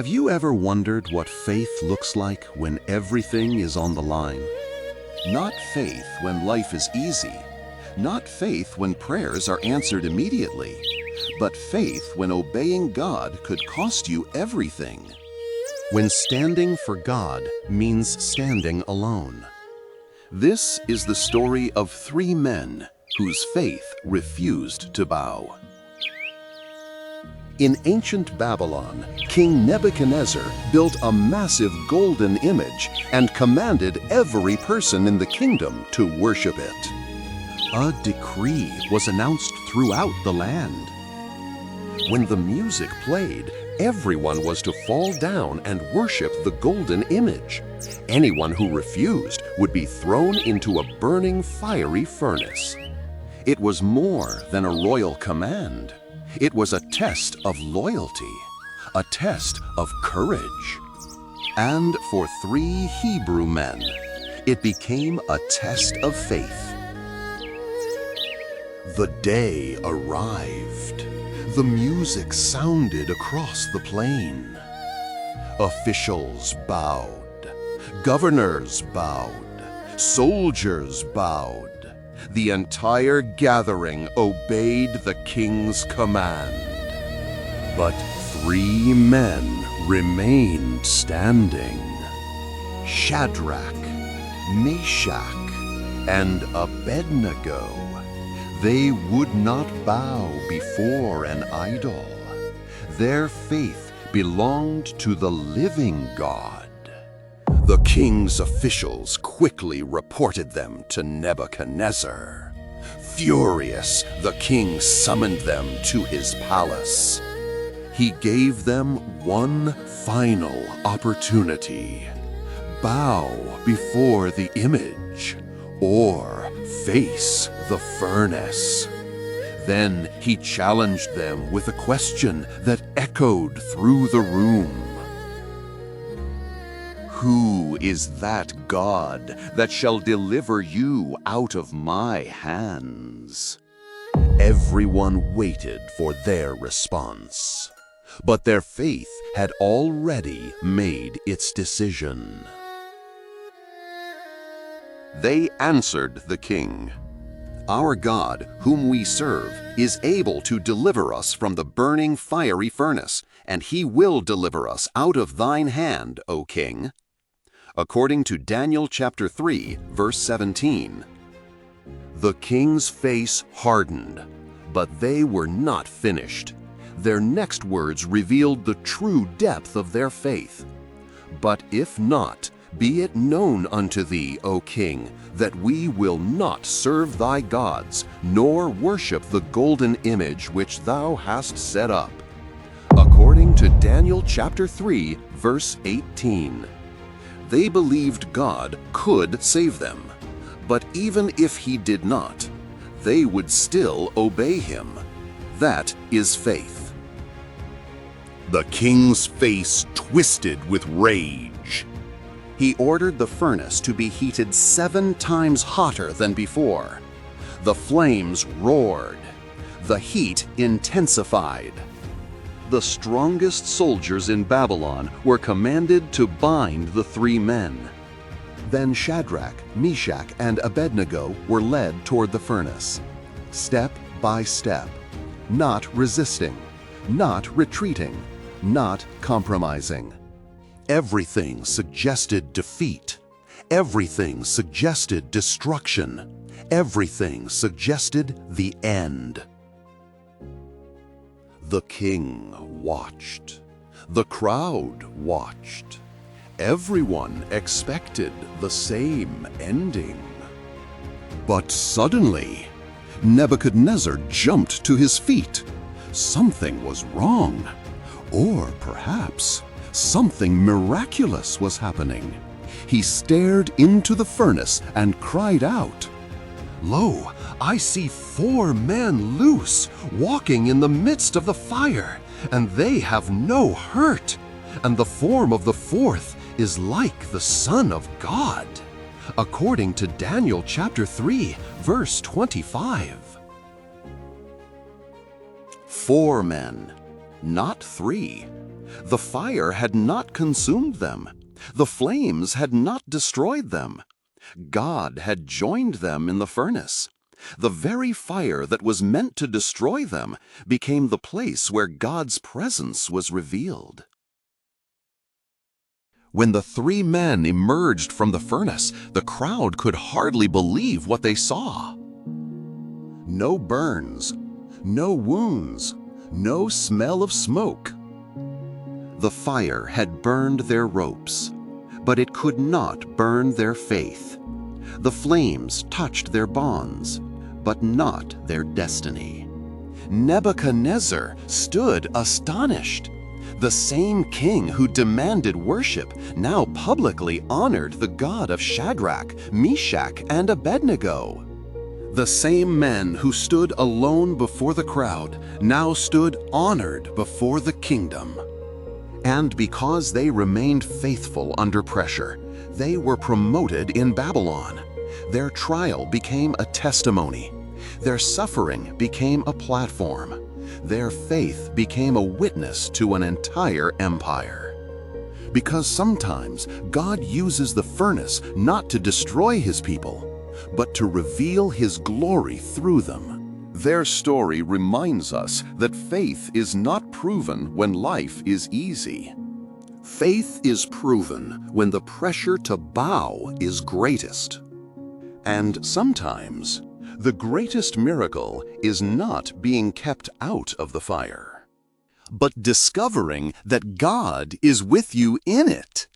Have you ever wondered what faith looks like when everything is on the line? Not faith when life is easy, not faith when prayers are answered immediately, but faith when obeying God could cost you everything. When standing for God means standing alone. This is the story of three men whose faith refused to bow. In ancient Babylon, King Nebuchadnezzar built a massive golden image and commanded every person in the kingdom to worship it. A decree was announced throughout the land. When the music played, everyone was to fall down and worship the golden image. Anyone who refused would be thrown into a burning fiery furnace. It was more than a royal command. It was a test of loyalty, a test of courage. And for three Hebrew men, it became a test of faith. The day arrived. The music sounded across the plain. Officials bowed. Governors bowed. Soldiers bowed. The entire gathering obeyed the king's command. But three men remained standing: Shadrach, Meshach, and Abednego. They would not bow before an idol. Their faith belonged to the living God. The king's officials quickly reported them to Nebuchadnezzar. Furious, the king summoned them to his palace. He gave them one final opportunity: bow before the image or face the furnace. Then he challenged them with a question that echoed through the room. Who is that God that shall deliver you out of my hands? Everyone waited for their response, but their faith had already made its decision. They answered the king, "Our God, whom we serve, is able to deliver us from the burning fiery furnace, and he will deliver us out of thine hand, O king." According to Daniel chapter 3, verse 17. The king's face hardened, but they were not finished. Their next words revealed the true depth of their faith. "But if not, be it known unto thee, O king, that we will not serve thy gods, nor worship the golden image which thou hast set up." According to Daniel chapter 3, verse 18. They believed God could save them, but even if he did not, they would still obey him. That is faith. The king's face twisted with rage. He ordered the furnace to be heated 7 times hotter than before. The flames roared. The heat intensified. The strongest soldiers in Babylon were commanded to bind the three men. Then Shadrach, Meshach, and Abednego were led toward the furnace, step by step, not resisting, not retreating, not compromising. Everything suggested defeat. Everything suggested destruction. Everything suggested the end. The king watched. The crowd watched. Everyone expected the same ending. But suddenly, Nebuchadnezzar jumped to his feet. Something was wrong. Or perhaps something miraculous was happening. He stared into the furnace and cried out, "Lo, I see 4 men loose, walking in the midst of the fire, and they have no hurt, and the form of the 4th is like the Son of God." According to Daniel chapter 3, verse 25. 4 men, not 3. The fire had not consumed them. The flames had not destroyed them. God had joined them in the furnace. The very fire that was meant to destroy them became the place where God's presence was revealed. When the three men emerged from the furnace, the crowd could hardly believe what they saw. No burns, no wounds, no smell of smoke. The fire had burned their ropes, but it could not burn their faith. The flames touched their bonds, but not their destiny. Nebuchadnezzar stood astonished. The same king who demanded worship now publicly honored the God of Shadrach, Meshach, and Abednego. The same men who stood alone before the crowd now stood honored before the kingdom. And because they remained faithful under pressure, they were promoted in Babylon. Their trial became a testimony. Their suffering became a platform. Their faith became a witness to an entire empire. Because sometimes God uses the furnace not to destroy His people, but to reveal His glory through them. Their story reminds us that faith is not proven when life is easy. Faith is proven when the pressure to bow is greatest. And sometimes, the greatest miracle is not being kept out of the fire, but discovering that God is with you in it.